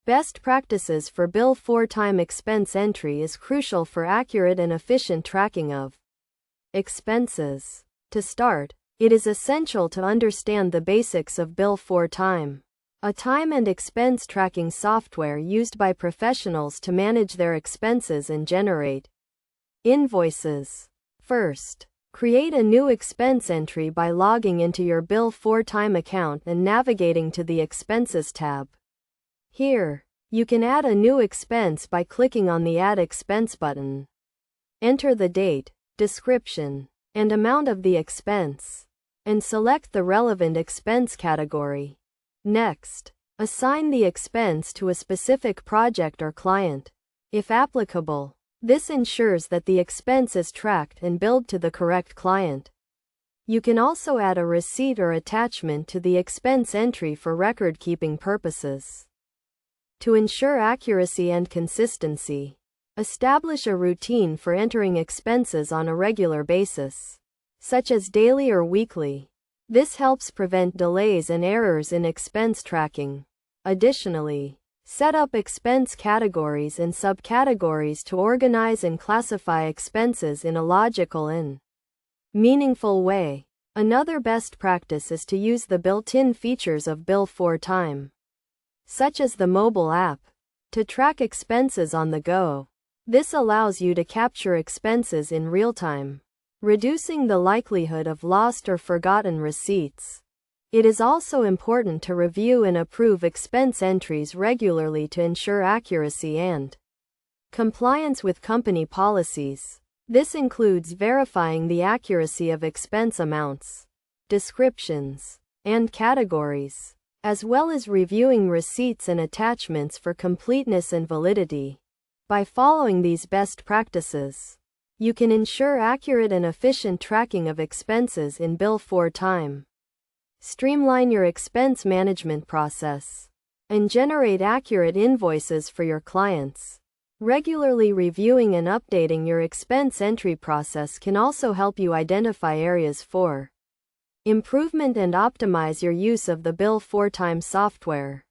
Best practices for Bill4Time expense entry is crucial for accurate and efficient tracking of expenses. To start, it is essential to understand the basics of Bill4Time, a time and expense tracking software used by professionals to manage their expenses and generate invoices. First, create a new expense entry by logging into your Bill4Time account and navigating to the Expenses tab. Here, you can add a new expense by clicking on the Add Expense button. Enter the date, description, and amount of the expense, and select the relevant expense category. Next, assign the expense to a specific project or client, if applicable. This ensures that the expense is tracked and billed to the correct client. You can also add a receipt or attachment to the expense entry for record-keeping purposes. To ensure accuracy and consistency, establish a routine for entering expenses on a regular basis, such as daily or weekly. This helps prevent delays and errors in expense tracking. Additionally, set up expense categories and subcategories to organize and classify expenses in a logical and meaningful way. Another best practice is to use the built-in features of Bill4Time, such as the mobile app, to track expenses on the go. This allows you to capture expenses in real time, reducing the likelihood of lost or forgotten receipts. It is also important to review and approve expense entries regularly to ensure accuracy and compliance with company policies. This includes verifying the accuracy of expense amounts, descriptions, and categories, as well as reviewing receipts and attachments for completeness and validity. By following these best practices, you can ensure accurate and efficient tracking of expenses in Bill4Time, streamline your expense management process, and generate accurate invoices for your clients. Regularly reviewing and updating your expense entry process can also help you identify areas for improvement and optimize your use of the Bill4Time software.